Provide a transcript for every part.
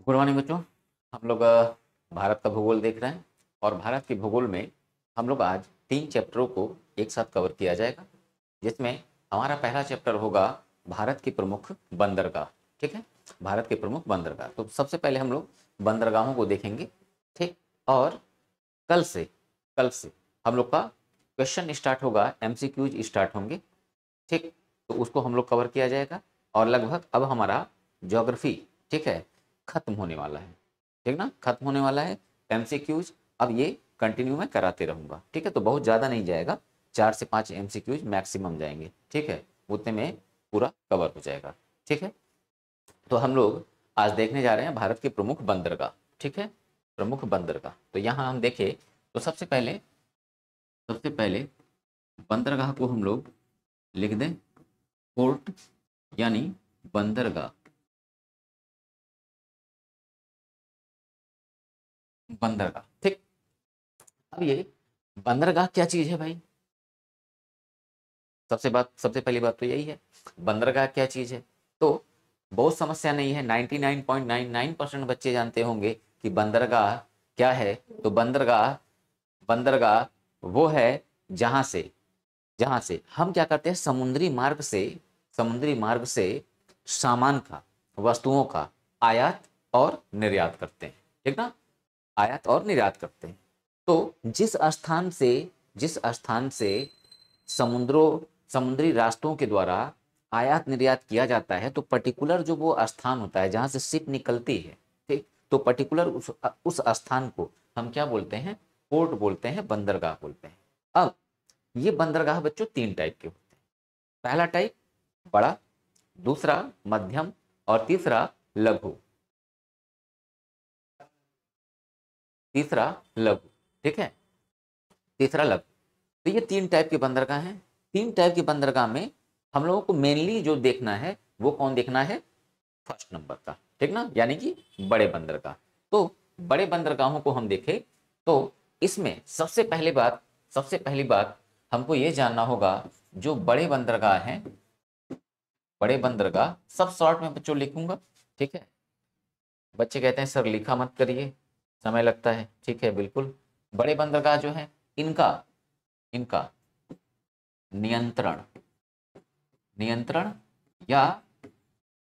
Good morning बच्चों। हम लोग भारत का भूगोल देख रहे हैं और भारत के भूगोल में हम लोग आज 3 चैप्टरों को एक साथ कवर किया जाएगा, जिसमें हमारा पहला चैप्टर होगा भारत की प्रमुख बंदरगाह। ठीक है, भारत के प्रमुख बंदरगाह। तो सबसे पहले हम लोग बंदरगाहों को देखेंगे। ठीक, और कल से हम लोग का क्वेश्चन स्टार्ट होगा, एमसीक्यूज स्टार्ट होंगे। ठीक, तो उसको हम लोग कवर किया जाएगा और लगभग अब हमारा ज्योग्राफी, ठीक है, खत्म होने वाला है। ठीक ना, खत्म होने वाला है एमसीक्यूज। अब ये कंटिन्यू मैं कराते रहूँगा। ठीक है, तो बहुत ज़्यादा नहीं जाएगा, 4 से 5 एमसीक्यूज मैक्सिमम जाएंगे। ठीक है, उतने में पूरा कवर हो जाएगा। ठीक है, तो हम लोग आज देखने जा रहे हैं भारत के प्रमुख बंदरगाह। ठीक है, प्रमुख बंदरगाह। तो यहाँ हम देखें तो सबसे पहले बंदरगाह को हम लोग लिख दें पोर्ट, यानी बंदरगाह। बंदरगाह, ठीक। अब ये बंदरगाह क्या चीज है भाई? सबसे पहली बात तो यही है, बंदरगाह क्या चीज है। तो बहुत समस्या नहीं है, 99.99% बच्चे जानते होंगे कि बंदरगाह क्या है। तो बंदरगाह बंदरगाह वो है जहां से हम क्या करते हैं, समुद्री मार्ग से सामान का, वस्तुओं का आयात और निर्यात करते हैं। ठीक ना, आयात और निर्यात करते हैं। तो जिस स्थान से समुद्री रास्तों के द्वारा आयात निर्यात किया जाता है, तो पर्टिकुलर जो वो स्थान होता है जहां से शिप निकलती है, ठीक, तो पर्टिकुलर उस स्थान को हम क्या बोलते हैं, पोर्ट बोलते हैं, बंदरगाह बोलते हैं। अब ये बंदरगाह बच्चों 3 टाइप के होते हैं। पहला टाइप बड़ा, दूसरा मध्यम और तीसरा लघु। ठीक है, तीसरा लघु। तो ये 3 टाइप के बंदरगाह हैं। 3 टाइप के बंदरगाह में हम लोगों को मेनली जो देखना है वो कौन देखना है, फर्स्ट नंबर का। ठीक ना, यानी कि बड़े बंदरगाह। तो बड़े बंदरगाहों को हम देखें तो इसमें सबसे पहली बात हमको ये जानना होगा, जो बड़े बंदरगाह हैं, बड़े बंदरगाह सब शॉर्ट में बच्चों लिखूंगा। ठीक है, बच्चे कहते हैं सर लिखा मत करिए, समय लगता है। ठीक है, बिल्कुल। बड़े बंदरगाह जो है, इनका इनका नियंत्रण नियंत्रण या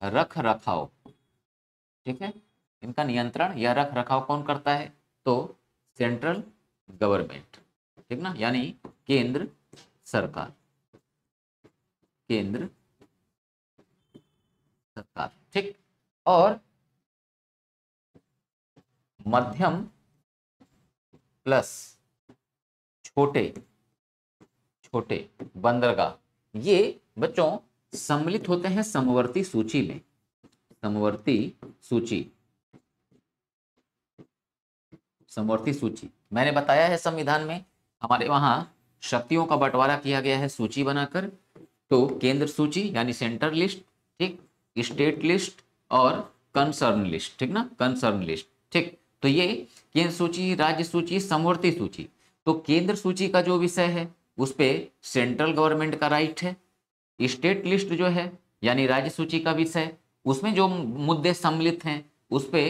रख रखाव, ठीक है, इनका नियंत्रण या रख रखाव कौन करता है, तो सेंट्रल गवर्नमेंट। ठीक ना, यानी केंद्र सरकार, केंद्र सरकार। ठीक, और मध्यम प्लस छोटे छोटे बंदरगाह ये बच्चों सम्मिलित होते हैं समवर्ती सूची में। समवर्ती सूची, समवर्ती सूची मैंने बताया है, संविधान में हमारे वहां शक्तियों का बंटवारा किया गया है सूची बनाकर। तो केंद्र सूची यानी सेंटर लिस्ट, ठीक, स्टेट लिस्ट और कंसर्न लिस्ट। ठीक ना, कंसर्न लिस्ट। ठीक, तो ये केंद्र सूची, राज्य सूची, समवर्ती सूची। तो केंद्र सूची का जो विषय है उस पे सेंट्रल गवर्नमेंट का राइट है। स्टेट लिस्ट जो है यानी राज्य सूची का विषय, उसमें जो मुद्दे सम्मिलित हैं उस पे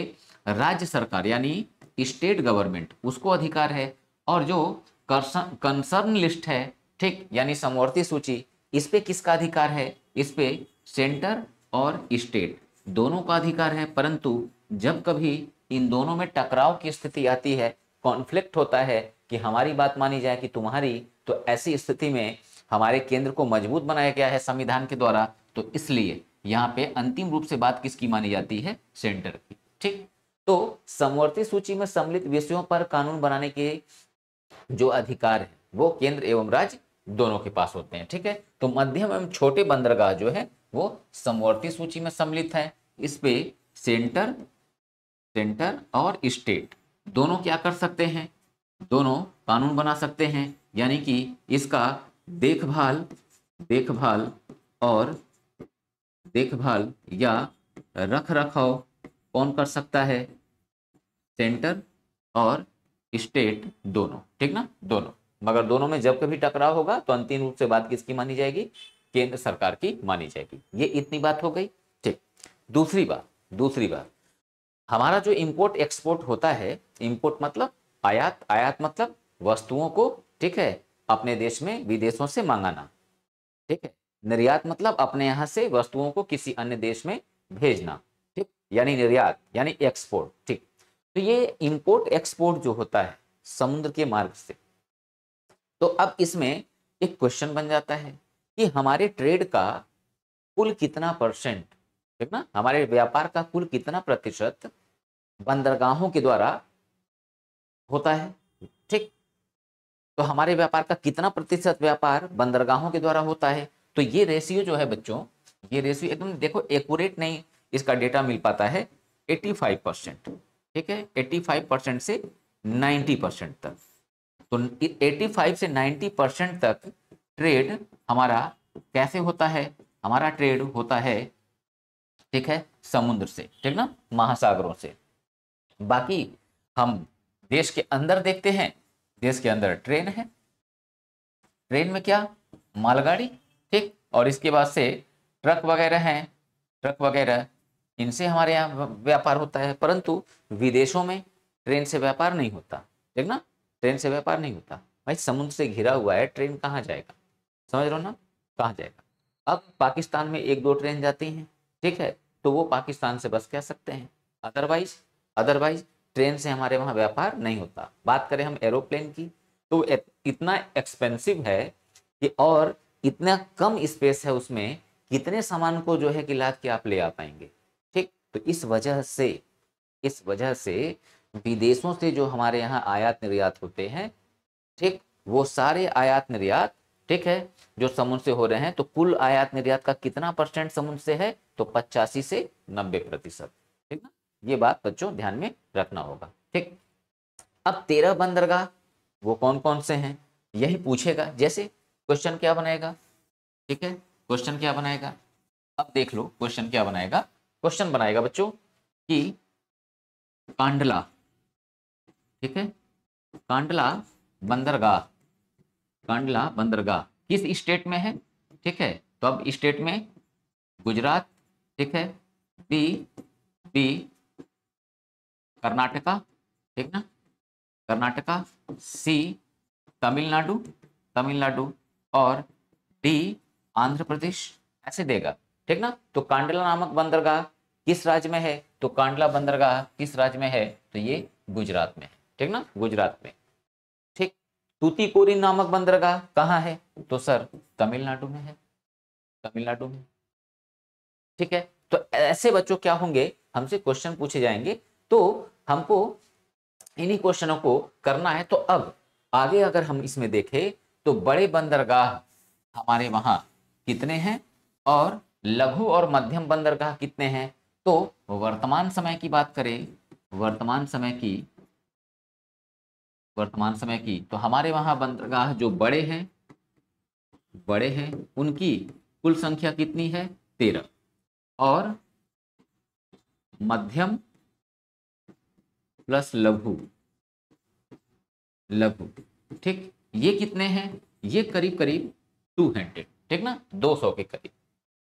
राज्य सरकार यानी स्टेट गवर्नमेंट उसको अधिकार है। और जो कंसर्न लिस्ट है, ठीक, यानी समवर्ती सूची, इस पे किसका अधिकार है, इस पे सेंटर और स्टेट दोनों का अधिकार है। परंतु जब कभी इन दोनों में टकराव की स्थिति आती है, कॉन्फ्लिक्ट होता है कि हमारी बात मानी जाए कि तुम्हारी, तो ऐसी स्थिति में हमारे केंद्र को मजबूत बनाया गया है संविधान के द्वारा, तो इसलिए यहाँ पे अंतिम रूप से बात किसकी मानी जाती है, सेंटर की। ठीक, तो समवर्ती सूची में सम्मिलित विषयों पर कानून बनाने के जो अधिकार है वो केंद्र एवं राज्य दोनों के पास होते हैं। ठीक है, तो मध्यम एवं छोटे बंदरगाह जो है वो समवर्ती सूची में सम्मिलित है। इस पे सेंटर सेंटर और स्टेट दोनों क्या कर सकते हैं, दोनों कानून बना सकते हैं। यानी कि इसका देखभाल देखभाल और देखभाल या रख रखाव कौन कर सकता है, सेंटर और स्टेट दोनों। ठीक ना, दोनों। मगर दोनों में जब कभी टकराव होगा तो अंतिम रूप से बात किसकी मानी जाएगी, केंद्र सरकार की मानी जाएगी। ये इतनी बात हो गई। ठीक, दूसरी बात हमारा जो इंपोर्ट एक्सपोर्ट होता है, इंपोर्ट मतलब आयात, आयात मतलब वस्तुओं को, ठीक है, अपने देश में विदेशों से मंगाना, ठीक है। निर्यात मतलब अपने यहाँ से वस्तुओं को किसी अन्य देश में भेजना, ठीक, यानी निर्यात यानी एक्सपोर्ट, ठीक। तो ये इंपोर्ट एक्सपोर्ट जो होता है समुद्र के मार्ग से, तो अब इसमें एक क्वेश्चन बन जाता है कि हमारे ट्रेड का कुल कितना परसेंट, ठीक ना, हमारे व्यापार का कुल कितना प्रतिशत बंदरगाहों के द्वारा होता है, ठीक। तो हमारे व्यापार का कितना प्रतिशत व्यापार बंदरगाहों के द्वारा होता है। तो ये रेशियो जो है बच्चों, ये रेशियो एकदम देखो एक्यूरेट नहीं इसका डेटा मिल पाता है, 85%, ठीक है, 85% से 90% तक। तो 85 से 90% तक ट्रेड हमारा कैसे होता है, हमारा ट्रेड होता है, ठीक है, समुद्र से, ठीक ना, महासागरों से। बाकी हम देश के अंदर देखते हैं, देश के अंदर ट्रेन है, ट्रेन में क्या, मालगाड़ी, ठीक, और इसके बाद से ट्रक वगैरह हैं, ट्रक वगैरह, इनसे हमारे यहाँ व्यापार होता है। परंतु विदेशों में ट्रेन से व्यापार नहीं होता, ठीक ना, ट्रेन से व्यापार नहीं होता। भाई समुद्र से घिरा हुआ है, ट्रेन कहाँ जाएगा, समझ रहे हो ना, कहाँ जाएगा। अब पाकिस्तान में एक दो ट्रेन जाती हैं, ठीक है, तो वो पाकिस्तान से बस कह सकते हैं, अदरवाइज अदरवाइज ट्रेन से हमारे वहाँ व्यापार नहीं होता। बात करें हम एरोप्लेन की, तो इतना एक्सपेंसिव है कि, और इतना कम स्पेस है उसमें, कितने सामान को जो है कि लाद के आप ले आ पाएंगे, ठीक। तो इस वजह से विदेशों से जो हमारे यहाँ आयात निर्यात होते हैं, ठीक, वो सारे आयात निर्यात, ठीक है, जो समुद्र से हो रहे हैं, तो कुल आयात निर्यात का कितना परसेंट समुद्र से है, तो 85 से 90%, ठीक ना। ये बात बच्चों ध्यान में रखना होगा, ठीक। अब 13 बंदरगाह वो कौन कौन से हैं, यही पूछेगा। जैसे क्वेश्चन क्या बनाएगा, ठीक है, क्वेश्चन क्या बनाएगा, अब देख लो क्वेश्चन क्या बनाएगा। क्वेश्चन बनाएगा बच्चों कि कांडला, ठीक है, कांडला बंदरगाह, कांडला बंदरगाह किस स्टेट में है, ठीक है। तो अब स्टेट में गुजरात, ठीक है, बी बी कर्नाटका, ठीक ना, कर्नाटका, सी तमिलनाडु, तमिलनाडु, और डी आंध्र प्रदेश, ऐसे देगा, ठीक ना। तो कांडला नामक बंदरगाह किस राज्य में है, तो कांडला बंदरगाह किस राज्य में है, तो ये गुजरात में है, ठीक ना, गुजरात में, ठीक। तूतीकोरिन नामक बंदरगाह कहाँ है, तो सर तमिलनाडु में है, तमिलनाडु में, ठीक है। तो ऐसे बच्चों क्या होंगे, हमसे क्वेश्चन पूछे जाएंगे, तो हमको इन्हीं क्वेश्चनों को करना है। तो अब आगे अगर हम इसमें देखें, तो बड़े बंदरगाह हमारे वहां कितने हैं, और लघु और मध्यम बंदरगाह कितने हैं। तो वर्तमान समय की बात करें, वर्तमान समय की, तो हमारे वहां बंदरगाह जो बड़े हैं उनकी कुल संख्या कितनी है, 13, और मध्यम प्लस लघु, लघु, ठीक, ये कितने हैं, ये करीब करीब 200, ठीक ना, 200 के करीब।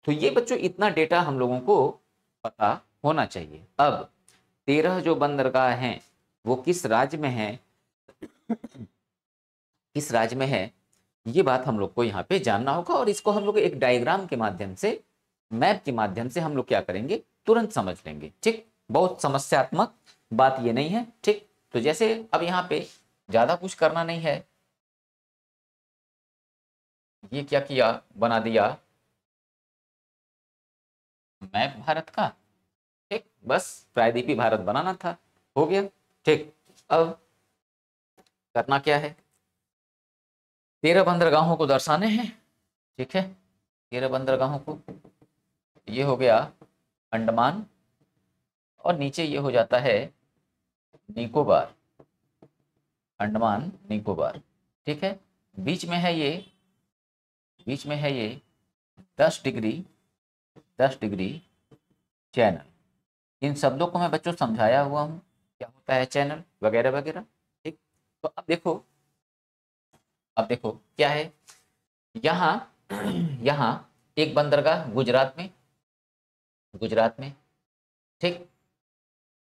तो ये बच्चों इतना डेटा हम लोगों को पता होना चाहिए। अब 13 जो बंदरगाह हैं वो किस राज्य में है, किस राज्य में है, ये बात हम लोग को यहाँ पे जानना होगा। और इसको हम लोग एक डायग्राम के माध्यम से, मैप के माध्यम से हम लोग क्या करेंगे, तुरंत समझ लेंगे, ठीक। बहुत समस्यात्मक बात ये नहीं है, ठीक। तो जैसे अब यहाँ पे ज्यादा कुछ करना नहीं है, ये क्या किया, बना दिया मैप भारत का, ठीक, बस प्रायद्वीपीय भारत बनाना था, हो गया, ठीक। अब करना क्या है, 13 बंदरगाहों को दर्शाने हैं, ठीक है, 13 बंदरगाहों को, ये हो गया अंडमान, और नीचे ये हो जाता है निकोबार, अंडमान निकोबार, ठीक है। बीच में है ये, बीच में है ये 10 डिग्री, 10 डिग्री चैनल। इन शब्दों को मैं बच्चों समझाया हुआ हूँ, क्या होता है चैनल वगैरह वगैरह, ठीक। तो अब देखो क्या है, यहाँ यहाँ एक बंदरगाह गुजरात में, गुजरात में, ठीक,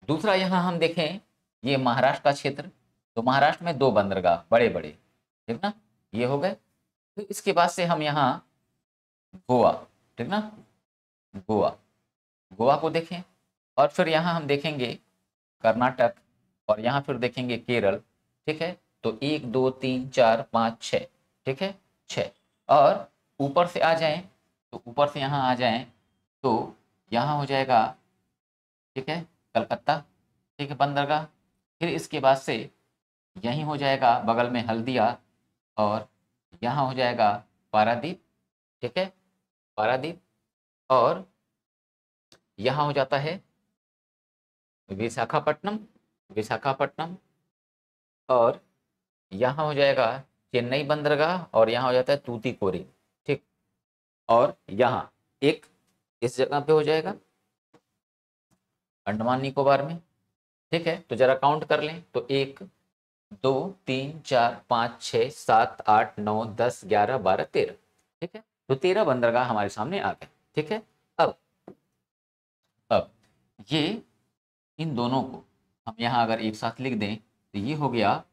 दूसरा यहाँ हम देखें, ये महाराष्ट्र का क्षेत्र, तो महाराष्ट्र में 2 बंदरगाह बड़े बड़े, ठीक ना, ये हो गए। तो इसके बाद से हम यहाँ गोवा, ठीक ना, गोवा, गोवा को देखें, और फिर यहाँ हम देखेंगे कर्नाटक, और यहाँ फिर देखेंगे केरल, ठीक है। तो 1 2 3 4 5 6, ठीक है, 6। और ऊपर से आ जाएं, तो ऊपर से यहाँ आ जाएं, तो यहाँ हो जाएगा, ठीक है, कलकत्ता, ठीक है, बंदरगाह। फिर इसके बाद से यहीं हो जाएगा बगल में हल्दिया, और यहाँ हो जाएगा पारादीप, ठीक है, पारादीप। और यहाँ हो जाता है विशाखापट्टनम, विशाखापट्टनम। और यहाँ हो जाएगा चेन्नई बंदरगाह, और यहाँ हो जाता है तूतीकोरिन, ठीक। और यहाँ एक इस जगह पे हो जाएगा अंडमान निकोबार में, ठीक है। तो जरा काउंट कर लें, तो 1 2 3 4 5 6 7 8 9 10 11 12 13, ठीक है। तो 13 बंदरगाह हमारे सामने आ गए, ठीक है। अब ये इन दोनों को हम यहाँ अगर एक साथ लिख दें, तो ये हो गया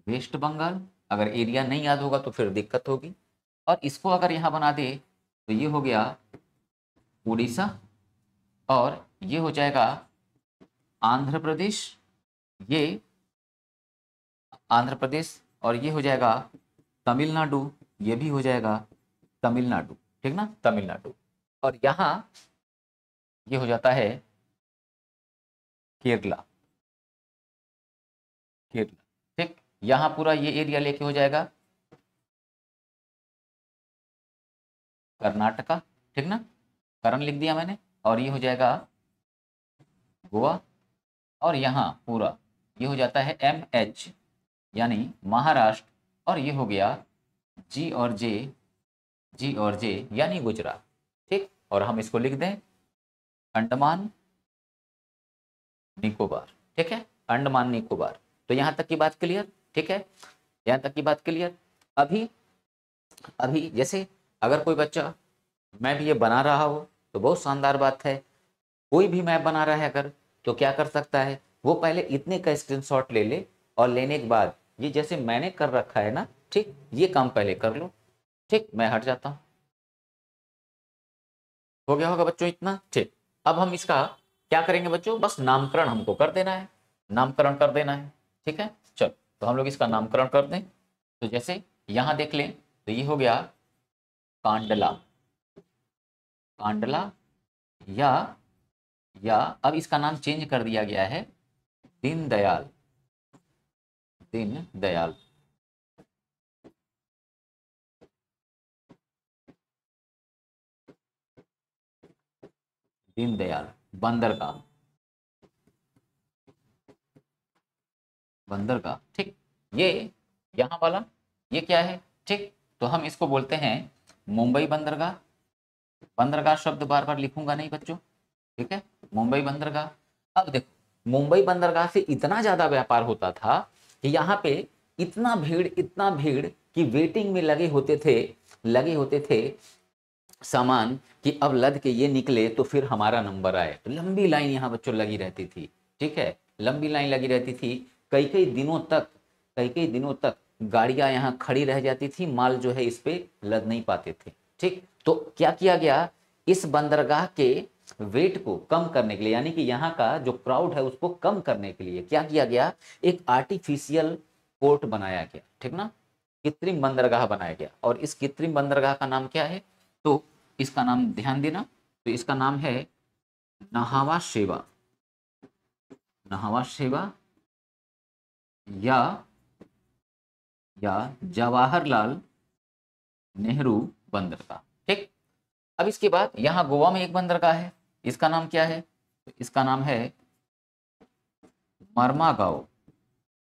वेस्ट बंगाल। अगर एरिया नहीं याद होगा तो फिर दिक्कत होगी। और इसको अगर यहाँ बना दे, तो ये हो गया उड़ीसा, और ये हो जाएगा आंध्र प्रदेश, ये आंध्र प्रदेश, और ये हो जाएगा तमिलनाडु, ये भी हो जाएगा तमिलनाडु, ठीक ना, तमिलनाडु। और यहाँ ये हो जाता है केरला, केरला, ठीक। यहाँ पूरा ये एरिया लेके हो जाएगा कर्नाटका, ठीक ना, करण लिख दिया मैंने। और ये हो जाएगा गोवा, और यहाँ पूरा ये हो जाता है MH यानी महाराष्ट्र, और ये हो गया G और J, G और J यानी गुजरात, ठीक। और हम इसको लिख दें अंडमान निकोबार, ठीक है, अंडमान निकोबार। तो यहाँ तक की बात क्लियर, ठीक है, यहाँ तक की बात क्लियर। अभी अभी जैसे अगर कोई बच्चा मैप ये बना रहा हो तो बहुत शानदार बात है। कोई भी मैप बना रहा है अगर, तो क्या कर सकता है, वो पहले इतने का स्क्रीनशॉट ले ले, और लेने के बाद ये जैसे मैंने कर रखा है ना, ठीक, ये काम पहले कर लो, ठीक। मैं हट जाता हूँ, हो गया होगा बच्चों इतना, ठीक। अब हम इसका क्या करेंगे बच्चों, बस नामकरण हमको कर देना है, नामकरण कर देना है, ठीक है। चलो, तो हम लोग इसका नामकरण कर दें। तो जैसे यहाँ देख लें, तो ये हो गया कांडला, कांडला, या अब इसका नाम चेंज कर दिया गया है दीनदयाल, दीनदयाल, दीनदयाल बंदरगाह, बंदरगाह, ठीक। ये यहाँ वाला ये क्या है, ठीक। तो हम इसको बोलते हैं मुंबई बंदरगाह। बंदरगाह शब्द बार बार लिखूंगा नहीं बच्चों, ठीक है, मुंबई बंदरगाह। अब देखो, मुंबई बंदरगाह से इतना ज्यादा व्यापार होता था कि यहाँ पे इतना भीड़ कि वेटिंग में लगे होते थे सामान, कि अब लद के ये निकले तो फिर हमारा नंबर आए। तो लंबी लाइन यहाँ बच्चों लगी रहती थी, ठीक है, लंबी लाइन लगी रहती थी, कई कई दिनों तक गाड़ियां यहाँ खड़ी रह जाती थी, माल जो है इस पे लद नहीं पाते थे, ठीक। तो क्या किया गया, इस बंदरगाह के वेट को कम करने के लिए, यानी कि यहाँ का जो क्राउड है उसको कम करने के लिए क्या किया गया, एक आर्टिफिशियल पोर्ट बनाया गया, ठीक ना, कृत्रिम बंदरगाह बनाया गया। और इस कृत्रिम बंदरगाह का नाम क्या है, तो इसका नाम ध्यान देना, तो इसका नाम है नहावा शेवा, नहावा शेवा, या जवाहरलाल नेहरू बंदरगाह, ठीक। अब इसके बाद यहाँ गोवा में एक बंदरगाह है, इसका नाम क्या है, तो इसका नाम है मर्मागांव,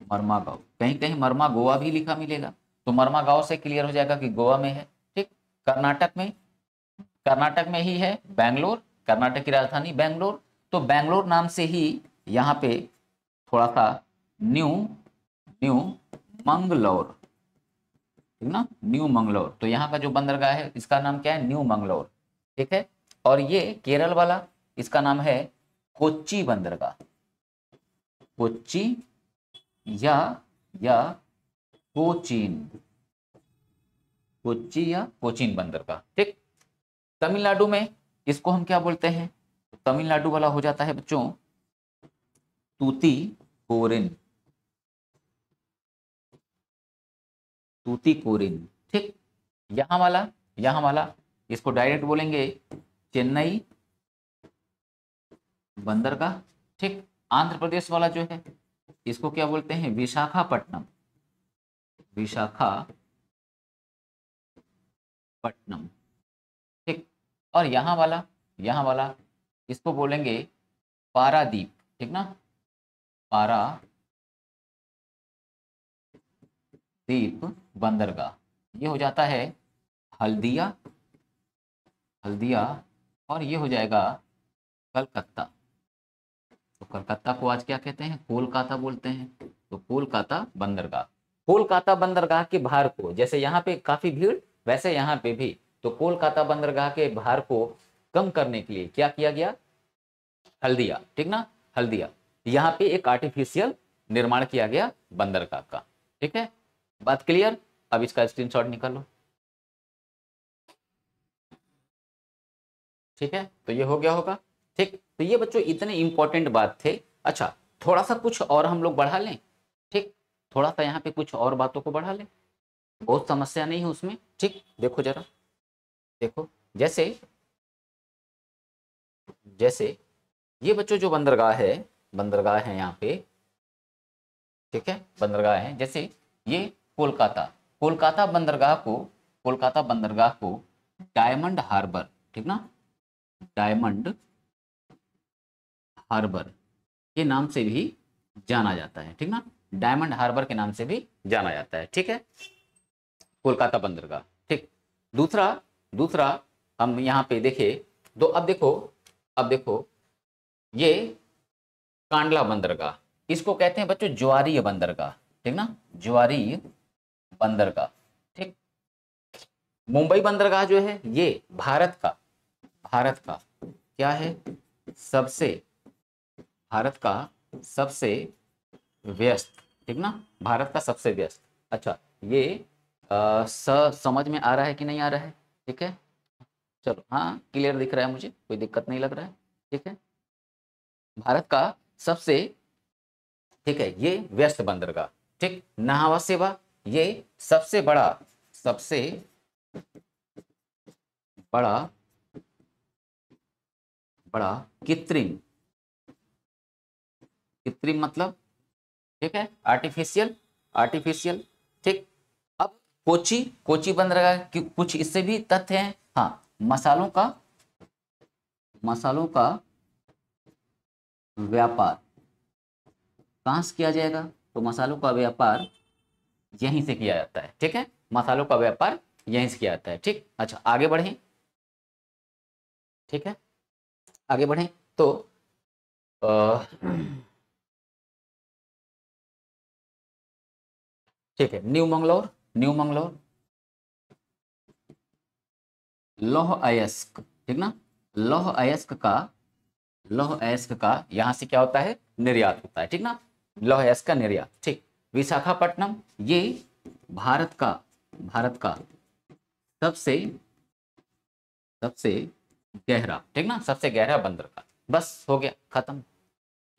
मर्मागांव, कहीं कहीं मर्मा गोवा भी लिखा मिलेगा, तो मर्मागांव से क्लियर हो जाएगा कि गोवा में है, ठीक। कर्नाटक में ही है बैंगलोर, कर्नाटक की राजधानी बैंगलोर। तो बैंगलोर नाम से ही यहाँ पे थोड़ा सा न्यू न्यू मंगलौर, ठीक ना, न्यू मंगलौर। तो यहाँ का जो बंदरगाह है इसका नाम क्या है, न्यू मंगलौर, ठीक है। और ये केरल वाला, इसका नाम है कोच्चि बंदरगाह, कोच्चि या कोचीन, कोच्चि या कोचीन बंदरगाह। ठीक, तमिलनाडु में इसको हम क्या बोलते हैं, तमिलनाडु वाला हो जाता है बच्चों तूतीकोरिन, तूतीकोरिन। ठीक, यहाँ वाला इसको डायरेक्ट बोलेंगे चेन्नई बंदरगाह। ठीक, आंध्र प्रदेश वाला जो है इसको क्या बोलते हैं, विशाखापट्टनम, विशाखापट्टनम। ठीक, और यहाँ वाला इसको बोलेंगे पारादीप। ठीक ना, पारादीप बंदरगाह। ये हो जाता है हल्दिया, और ये हो जाएगा कलकत्ता। तो कलकत्ता को आज क्या कहते हैं, कोलकाता बोलते हैं। तो कोलकाता बंदरगाह, कोलकाता बंदरगाह के भार को, जैसे यहाँ पे काफी भीड़ वैसे यहाँ पे भी, तो कोलकाता बंदरगाह के भार को कम करने के लिए क्या किया गया, हल्दिया। ठीक ना, हल्दिया, यहाँ पे एक आर्टिफिशियल निर्माण किया गया बंदरगाह का। ठीक है, बात क्लियर। अब इसका स्क्रीनशॉट निकालो। ठीक है, तो ये हो गया होगा। ठीक, तो ये बच्चों इतने इंपॉर्टेंट बात थे। अच्छा, थोड़ा सा कुछ और हम लोग बढ़ा लें। ठीक, थोड़ा सा यहाँ पे कुछ और बातों को बढ़ा लें, बहुत समस्या नहीं है उसमें। ठीक, देखो जरा, देखो जैसे ये बच्चों जो बंदरगाह है यहाँ पे। ठीक है, बंदरगाह है, जैसे ये कोलकाता बंदरगाह को डायमंड हार्बर, ठीक ना, डायमंड हार्बर के नाम से भी जाना जाता है। ठीक ना, डायमंड हार्बर के नाम से भी जाना जाता है। ठीक है, कोलकाता बंदरगाह। ठीक, दूसरा हम यहाँ पे देखे तो अब देखो ये कांडला बंदरगाह, इसको कहते हैं बच्चों ज्वारीय बंदरगाह। ठीक ना, ज्वारीय बंदरगाह। ठीक, मुंबई बंदरगाह जो है ये भारत का क्या है, भारत का सबसे व्यस्त। ठीक ना, भारत का सबसे व्यस्त। अच्छा, ये समझ में आ रहा है कि नहीं आ रहा है? ठीक है, चलो, हाँ क्लियर दिख रहा है मुझे, कोई दिक्कत नहीं लग रहा है। ठीक है, भारत का सबसे, ठीक है, ये व्यस्त बंदरगाह। ठीक, नाहवा सेवा, ये सबसे बड़ा कृत्रिम मतलब, ठीक है, आर्टिफिशियल। ठीक, अब कोची बंदरगाह की कुछ इससे भी तथ्य हैं। हाँ, मसालों का व्यापार कहाँ से किया जाएगा, तो मसालों का व्यापार यहीं से किया जाता है। ठीक है, मसालों का व्यापार यहीं से किया जाता है। ठीक, अच्छा आगे बढ़ें। ठीक है, आगे बढ़ें तो ठीक है, न्यू मंगलोर, लौह अयस्क। ठीक ना, लौह अयस्क का यहां से क्या होता है, निर्यात होता है। ठीक ना, लौह अयस्क का निर्यात। ठीक, विशाखापट्टनम, ये भारत का सबसे गहरा, ठीक ना, सबसे गहरा बंदरगाह। बस हो गया, खत्म।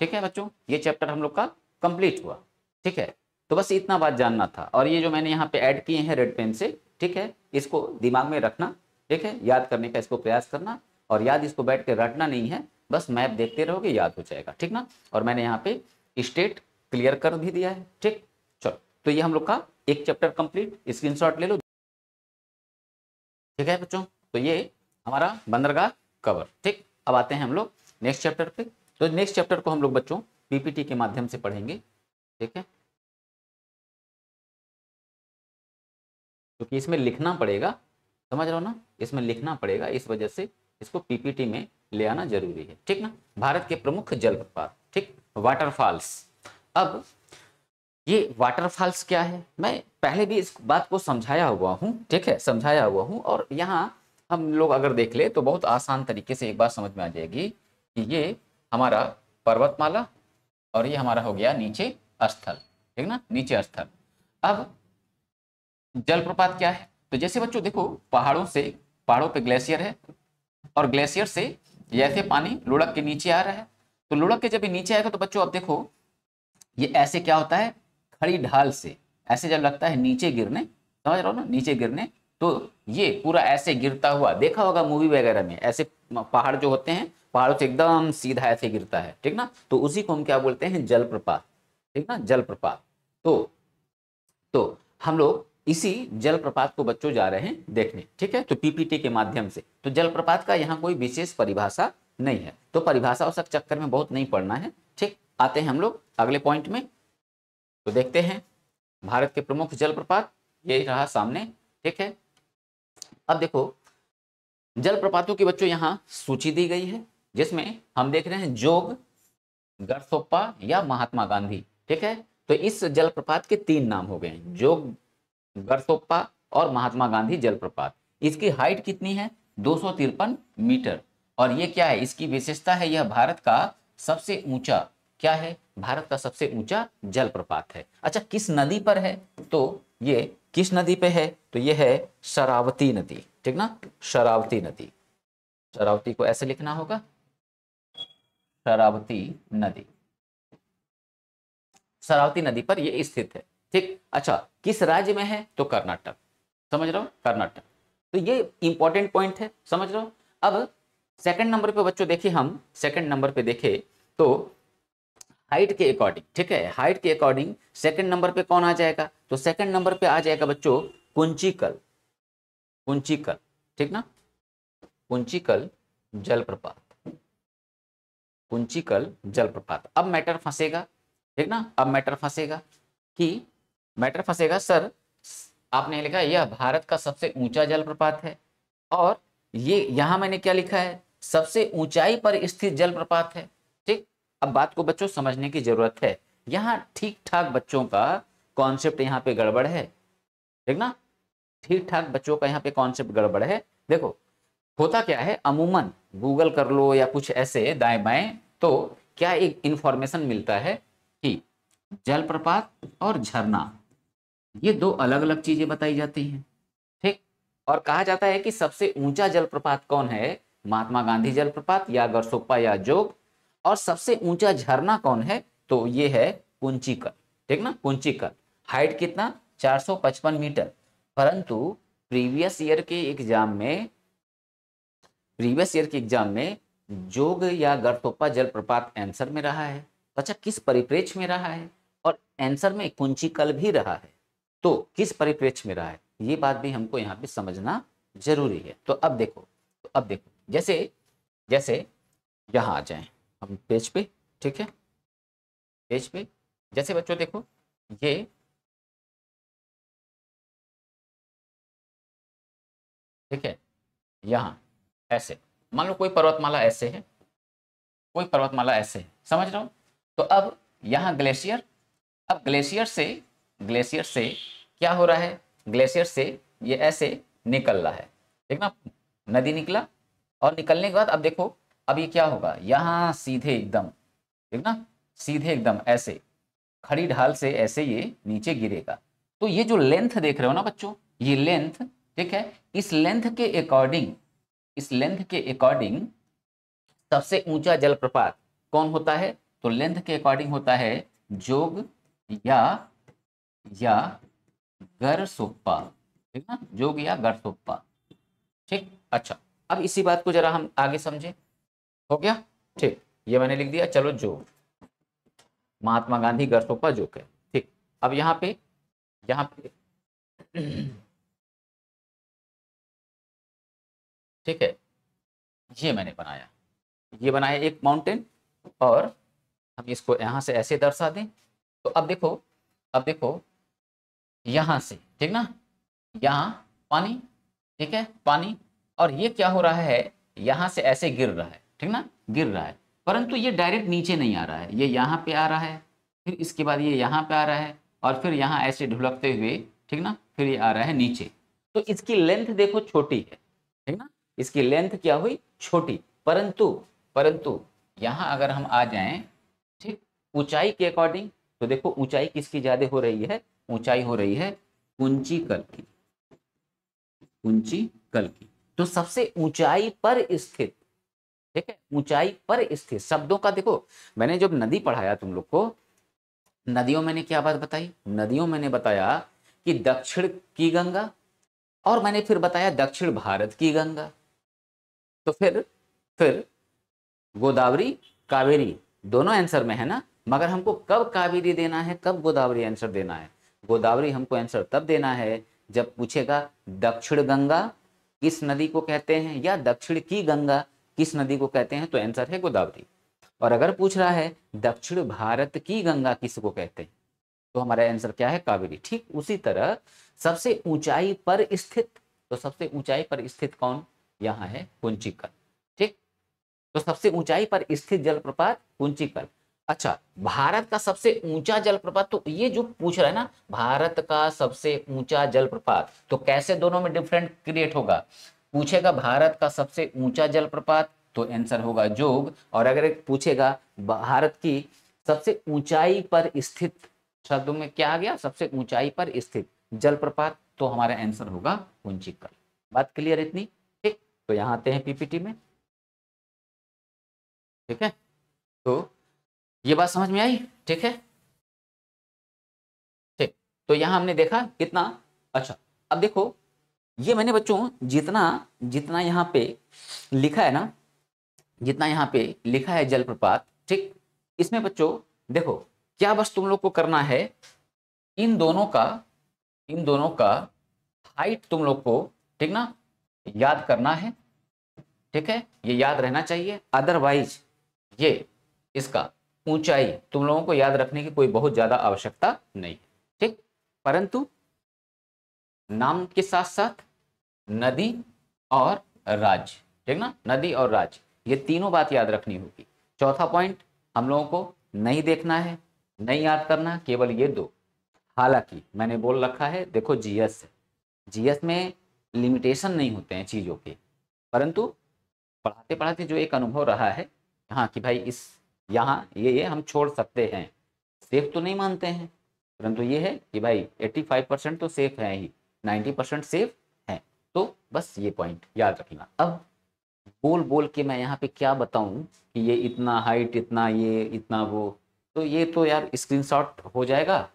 ठीक है बच्चों, ये चैप्टर हम लोग का कंप्लीट हुआ। ठीक है, तो बस इतना बात जानना था। और ये जो मैंने यहाँ पे ऐड किए हैं रेड पेन से, ठीक है, इसको दिमाग में रखना। ठीक है, याद करने का इसको प्रयास करना, और याद इसको बैठ के रटना नहीं है, बस मैप देखते रहोगे, याद हो जाएगा। ठीक ना, और मैंने यहाँ पे स्टेट क्लियर कर भी दिया है। ठीक, चलो, तो ये हम लोग का एक चैप्टर कंप्लीट, स्क्रीनशॉट ले लो। ठीक है बच्चों, तो ये हमारा बंदरगाह कवर। ठीक, अब आते हैं हम लोग नेक्स्ट चैप्टर पे। तो नेक्स्ट चैप्टर को हम लोग बच्चों पीपीटी के माध्यम से पढ़ेंगे। ठीक है, क्योंकि इसमें लिखना पड़ेगा, समझ रहे हो ना, इसमें लिखना पड़ेगा, इस वजह से इसको पीपीटी में ले आना जरूरी है। ठीक ना, भारत के प्रमुख जलप्रपात, ठीक, वाटरफॉल्स। अब ये वाटरफॉल्स क्या है, मैं पहले भी इस बात को समझाया हुआ हूँ। ठीक है, समझाया हुआ हूँ, और यहाँ हम लोग अगर देख ले तो बहुत आसान तरीके से एक बात समझ में आ जाएगी कि ये हमारा पर्वतमाला, और ये हमारा हो गया नीचे स्थल, ठीक ना, नीचे स्थल। अब जलप्रपात क्या है? तो जैसे बच्चों देखो, पहाड़ों पे ग्लेशियर है, और ग्लेशियर से जैसे पानी लुढ़क के नीचे आ रहा है, तो लुढ़क के जब ये नीचे आएगा तो बच्चों अब देखो ये ऐसे क्या होता है, खड़ी ढाल से ऐसे जब लगता है नीचे गिरने, समझ रहे हो ना, नीचे गिरने, तो ये पूरा ऐसे गिरता हुआ देखा होगा मूवी वगैरह में, ऐसे पहाड़ जो होते हैं, पहाड़ों से एकदम सीधा ऐसे गिरता है, ठीक ना, तो उसी को हम क्या बोलते हैं, जलप्रपात, ठीक ना, जलप्रपात। तो हम लोग इसी जलप्रपात को बच्चों जा रहे हैं देखने, ठीक है, तो पीपीटी के माध्यम से। तो जलप्रपात का यहाँ कोई विशेष परिभाषा नहीं है, तो परिभाषा और सब चक्कर में बहुत नहीं पढ़ना है, ठीक। आते हैं हम लोग अगले पॉइंट में, तो देखते हैं भारत के प्रमुख जलप्रपात, ये रहा सामने, ठीक है। अब देखो जलप्रपातों की बच्चों यहाँ सूची दी गई है, जिसमें हम देख रहे हैं जोग, गरसोप्पा या महात्मा गांधी, ठीक है। तो इस जलप्रपात के 3 नाम हो गए हैं, जोग, गरसोप्पा और महात्मा गांधी जलप्रपात। इसकी हाइट कितनी है, 253 मीटर, और ये क्या है, इसकी विशेषता है, यह भारत का सबसे ऊंचा, क्या है, भारत का सबसे ऊंचा जलप्रपात है। अच्छा, किस नदी पर है, तो ये किस नदी पे है, तो ये है शरावती नदी, ठीक ना, शरावती नदी। शरावती को ऐसे लिखना होगा, शरावती नदी, शरावती नदी पर ये स्थित है, ठीक। अच्छा, किस राज्य में है, तो कर्नाटक, समझ रहे हो, कर्नाटक। तो ये इंपॉर्टेंट पॉइंट है, समझ रहे हो। अब सेकंड नंबर पे बच्चों देखिए, हम सेकंड नंबर पे देखें तो हाइट के अकॉर्डिंग, ठीक है, हाइट के अकॉर्डिंग सेकंड नंबर पे कौन आ जाएगा, तो सेकंड नंबर पे आ जाएगा बच्चों कुंचिकल, कुंचिकल, ठीक ना, कुंचिकल जलप्रपात, कुंचिकल जलप्रपात। अब मैटर फंसेगा, ठीक ना, अब मैटर फंसेगा सर, आपने लिखा यह भारत का सबसे ऊंचा जलप्रपात है, और ये यहां मैंने क्या लिखा है, सबसे ऊंचाई पर स्थित जलप्रपात है, ठीक। अब बात को बच्चों समझने की जरूरत है, यहाँ ठीक ठाक बच्चों का कॉन्सेप्ट यहाँ पे गड़बड़ है, ठीक ना, ठीक ठाक बच्चों का यहाँ पे कॉन्सेप्ट गड़बड़ है। देखो होता क्या है, अमूमन गूगल कर लो या कुछ ऐसे दाएं बाएं, तो क्या एक इंफॉर्मेशन मिलता है कि जलप्रपात और झरना ये 2 अलग अलग चीजें बताई जाती हैं, ठीक। और कहा जाता है कि सबसे ऊंचा जलप्रपात कौन है, महात्मा गांधी जलप्रपात या गरसोप्पा या जोग, और सबसे ऊंचा झरना कौन है, तो ये है कुंचिकल, ठीक ना, कुंचिकल। हाइट कितना, 455 मीटर, परंतु प्रीवियस ईयर के एग्जाम में, जोग या गरसोप्पा जलप्रपात आंसर में रहा है, तो अच्छा किस परिप्रेक्ष्य में रहा है, और आंसर में कुंचिकल भी रहा है, तो किस परिप्रेक्ष्य में रहा है, ये बात भी हमको यहाँ पे समझना जरूरी है। तो अब देखो जैसे जैसे यहाँ आ जाए हम पेज पे, ठीक है, पेज पे जैसे बच्चों देखो ये ठीक है, यहाँ ऐसे मान लो कोई पर्वतमाला ऐसे है, कोई पर्वतमाला ऐसे है, समझ रहा हूँ। तो अब यहाँ ग्लेशियर, अब ग्लेशियर से क्या हो रहा है, ग्लेशियर से ये ऐसे निकल रहा है, ठीक ना, नदी निकला, और निकलने के बाद अब देखो अब ये क्या होगा, यहाँ सीधे एकदम, ठीक ना, सीधे एकदम ऐसे खड़ी ढाल से ऐसे ये नीचे गिरेगा। तो ये जो लेंथ देख रहे हो ना बच्चों, ये लेंथ, ठीक है, इस लेंथ के अकॉर्डिंग सबसे ऊंचा जलप्रपात कौन होता है, तो लेंथ के अकॉर्डिंग होता है जोग या गरसोप्पा, ठीक ना, जोग या गरसोप्पा, ठीक। अच्छा, अब इसी बात को जरा हम आगे समझे, हो गया, ठीक, ये मैंने लिख दिया, चलो जोग, महात्मा गांधी गरसोप्पा जोग है, ठीक। अब यहाँ पे ठीक है, ये बनाया एक माउंटेन, और हम इसको यहाँ से ऐसे दर्शा दें, तो अब देखो यहाँ से, ठीक ना, यहाँ पानी, ठीक है, पानी, और ये क्या हो रहा है, यहाँ से ऐसे गिर रहा है, ठीक ना, गिर रहा है, परंतु ये डायरेक्ट नीचे नहीं आ रहा है, ये यहाँ पे आ रहा है, फिर इसके बाद ये यहाँ पे आ रहा है, और फिर यहाँ ऐसे ढुलकते हुए, ठीक ना, फिर ये आ रहा है नीचे। तो इसकी लेंथ देखो छोटी है, ठीक ना, इसकी लेंथ क्या हुई, छोटी, परंतु यहाँ अगर हम आ जाएं, ठीक, ऊंचाई के अकॉर्डिंग, तो देखो ऊंचाई किसकी ज्यादा हो रही है, ऊंचाई हो रही है कुंचिकल की, कुंचिकल की। तो सबसे ऊंचाई पर स्थित, ठीक है, ऊंचाई पर स्थित शब्दों का देखो, मैंने जब नदी पढ़ाया तुम लोग को, नदियों मैंने क्या बात बताई, नदियों मैंने बताया कि दक्षिण की गंगा, और मैंने फिर बताया दक्षिण भारत की गंगा। तो फिर गोदावरी कावेरी दोनों आंसर में है ना, मगर हमको कब कावेरी देना है, कब गोदावरी आंसर देना है। गोदावरी हमको आंसर तब देना है जब पूछेगा दक्षिण गंगा किस नदी को कहते हैं, या दक्षिण की गंगा किस नदी को कहते हैं, तो आंसर है गोदावरी। और अगर पूछ रहा है दक्षिण भारत की गंगा किसको कहते हैं, तो हमारा आंसर क्या है, कावेरी। ठीक उसी तरह सबसे ऊंचाई पर स्थित, तो सबसे ऊंचाई पर स्थित कौन, यहाँ है कुंचिकल। ठीक, तो सबसे ऊंचाई पर स्थित जलप्रपात कुंचिकल। अच्छा, भारत का सबसे ऊंचा जलप्रपात, तो ये जो पूछ रहा है ना भारत का सबसे ऊंचा जलप्रपात, तो कैसे दोनों में डिफरेंट क्रिएट होगा, पूछेगा भारत का सबसे ऊंचा जलप्रपात तो आंसर होगा जोग, और अगर एक पूछेगा भारत की सबसे ऊंचाई पर स्थित, शब्दों में क्या आ गया, सबसे ऊंचाई पर स्थित जलप्रपात, तो हमारा आंसर होगा कुंचिकल। बात क्लियर इतनी। ठीक, तो यहाँ आते हैं पीपीटी में। ठीक है, तो ये बात समझ में आई। ठीक है, ठीक, तो यहां हमने देखा कितना अच्छा। अब देखो ये मैंने बच्चों जितना जितना यहाँ पे लिखा है ना, जितना यहाँ पे लिखा है जलप्रपात, ठीक, इसमें बच्चों देखो क्या बस तुम लोग को करना है, इन दोनों का इन दोनों का हाइट तुम लोग को, ठीक ना, याद करना है। ठीक है, ये याद रहना चाहिए, अदरवाइज ये इसका ऊंचाई तुम लोगों को याद रखने की कोई बहुत ज्यादा आवश्यकता नहीं। ठीक, परंतु नाम के साथ साथ नदी और राज्य, ठीक ना, नदी और राज्य, ये तीनों बात याद रखनी होगी। चौथा पॉइंट हम लोगों को नहीं देखना है, नहीं याद करना, केवल ये दो। हालांकि मैंने बोल रखा है देखो जीएस है, जीएस में लिमिटेशन नहीं होते हैं चीज़ों के, परंतु पढ़ाते पढ़ाते जो एक अनुभव रहा है हाँ कि भाई इस यहाँ ये हम छोड़ सकते हैं, सेफ तो नहीं मानते हैं, परंतु ये है कि भाई 85% तो सेफ है ही, 90% सेफ है। तो बस ये पॉइंट याद रखना। अब बोल बोल के मैं यहाँ पे क्या बताऊँ कि ये इतना हाइट, इतना ये, इतना वो, तो ये तो यार स्क्रीनशॉट हो जाएगा,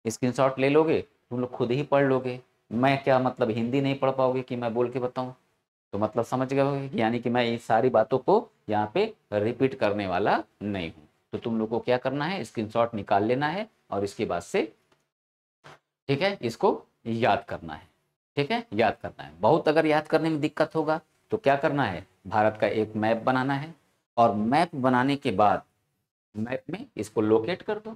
स्क्रीनशॉट ले लोगे तुम लोग, खुद ही पढ़ लोगे। मैं क्या मतलब हिंदी नहीं पढ़ पाओगे कि मैं बोल के बताऊँ, तो मतलब समझ गए होगे, यानी कि मैं इस सारी बातों को यहाँ पे रिपीट करने वाला नहीं हूँ। तो तुम लोग को क्या करना है, स्क्रीनशॉट निकाल लेना है और इसके बाद से, ठीक है, इसको याद करना है। ठीक है, याद करना है। बहुत अगर याद करने में दिक्कत होगा तो क्या करना है, भारत का एक मैप बनाना है, और मैप बनाने के बाद मैप में इसको लोकेट कर दो,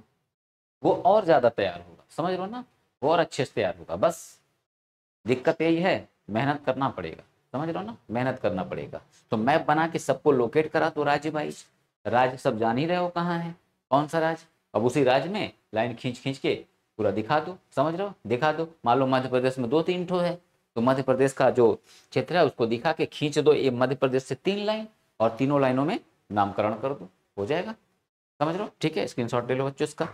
वो और ज़्यादा तैयार होगा, समझ लो ना, वो और अच्छे से तैयार होगा। बस दिक्कत यही है, मेहनत करना पड़ेगा, समझ लो ना, मेहनत करना पड़ेगा। तो मैप बना के सबको लोकेट करा दो राज्य वाइज, राज्य सब जान ही रहे हो कहाँ है, कौन सा राज्य, अब उसी राज्य में लाइन खींच खींच के पूरा दिखा दो, समझ रहे हो, दिखा दो। मान लो मध्य प्रदेश में 2-3 ठो है, तो मध्य प्रदेश का जो क्षेत्र है उसको दिखा के खींच दो, ये मध्य प्रदेश से 3 लाइन, और तीनों लाइनों में नामकरण कर दो, हो जाएगा, समझ लो। ठीक है, स्क्रीनशॉट ले लो बच्चों इसका।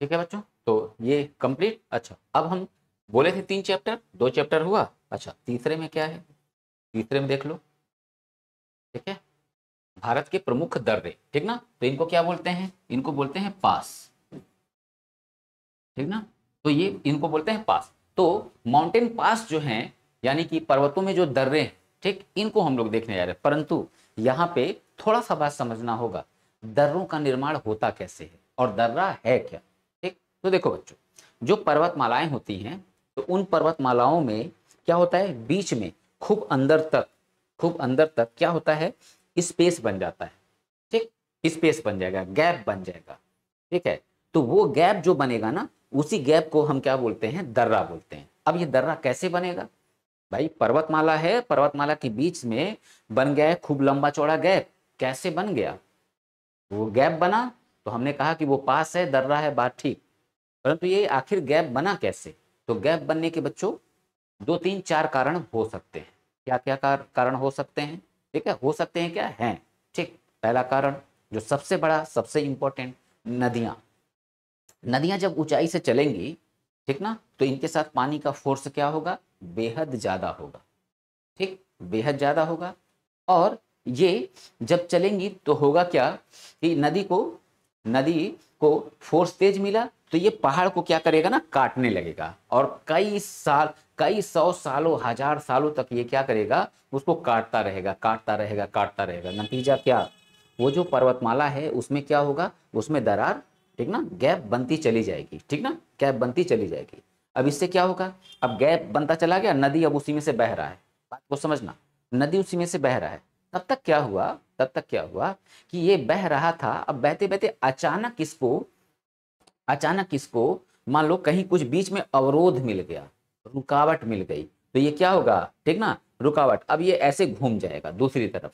ठीक है बच्चों, तो ये कंप्लीट। अच्छा, अब हम बोले थे 3 चैप्टर, 2 चैप्टर हुआ। अच्छा, तीसरे में क्या है, तीसरे में देख लो। ठीक है, भारत के प्रमुख दर्रे, ठीक ना, तो इनको क्या बोलते हैं, इनको बोलते हैं पास, ठीक ना, तो ये इनको बोलते हैं पास। तो माउंटेन पास जो हैं, यानी कि पर्वतों में जो दर्रे हैं, ठीक, इनको हम लोग देखने जा रहे हैं। परंतु यहाँ पे थोड़ा सा बात समझना होगा, दर्रों का निर्माण होता कैसे है और दर्रा है क्या। ठीक, तो देखो बच्चों, जो पर्वतमालाएं होती हैं, तो उन पर्वतमालाओं में क्या होता है, बीच में खूब अंदर तक क्या होता है, स्पेस बन जाता है। ठीक, स्पेस बन जाएगा, गैप बन जाएगा। ठीक है, तो वो गैप जो बनेगा ना, उसी गैप को हम क्या बोलते हैं, दर्रा बोलते हैं। अब ये दर्रा कैसे बनेगा, भाई पर्वतमाला है, पर्वतमाला के बीच में बन गया है खूब लंबा चौड़ा गैप, कैसे बन गया, वो गैप बना, तो हमने कहा कि वो पास है, दर्रा है, बात ठीक। परंतु ये आखिर गैप बना कैसे, तो गैप बनने के बच्चों 2 3 4 कारण हो सकते हैं। क्या क्या कारण हो सकते हैं? ठीक है, हो सकते हैं क्या हैं। ठीक, पहला कारण जो सबसे बड़ा सबसे इंपॉर्टेंट, नदियां। नदियां जब ऊंचाई से चलेंगी, ठीक ना, तो इनके साथ पानी का फोर्स क्या होगा? बेहद ज्यादा होगा। ठीक, बेहद ज्यादा होगा। और ये जब चलेंगी तो होगा क्या कि नदी को फोर्स तेज मिला तो ये पहाड़ को क्या करेगा ना, काटने लगेगा। और कई सौ सालों, हजार सालों तक ये क्या करेगा, उसको काटता रहेगा, काटता रहेगा, काटता रहेगा। नतीजा क्या? वो जो पर्वतमाला है उसमें क्या होगा, उसमें दरार, ठीक ना, गैप बनती चली जाएगी। ठीक ना, गैप बनती चली जाएगी। अब इससे क्या होगा, अब गैप बनता चला गया, नदी अब उसी में से बह रहा है। बात को समझना, नदी उसी में से बह रहा है। तब तक क्या हुआ कि ये बह रहा था। अब बहते बहते अचानक इसको मान लो कहीं कुछ बीच में अवरोध मिल गया, रुकावट मिल गई, तो ये क्या होगा, ठीक ना, रुकावट। अब ये ऐसे घूम जाएगा दूसरी तरफ।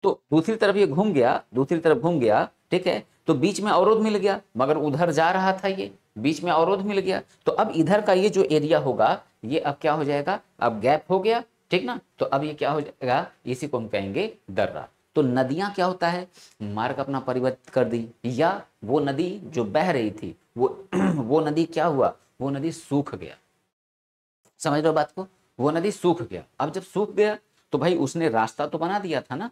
तो दूसरी तरफ ये घूम गया, ठीक है। तो बीच में अवरोध मिल गया, मगर उधर जा रहा था, ये बीच में अवरोध मिल गया। तो अब इधर का ये जो एरिया होगा, ये अब क्या हो जाएगा, अब गैप हो गया, ठीक ना। तो अब ये क्या हो जाएगा, इसी को हम कहेंगे दर्रा। तो नदियां क्या होता है, मार्ग अपना परिवर्तित कर दी, या वो नदी जो बह रही थी वो वो नदी क्या हुआ, वो नदी सूख गया। समझ रहे हो बात को? वो नदी सूख गया। अब जब सूख गया तो भाई उसने रास्ता तो बना दिया था ना।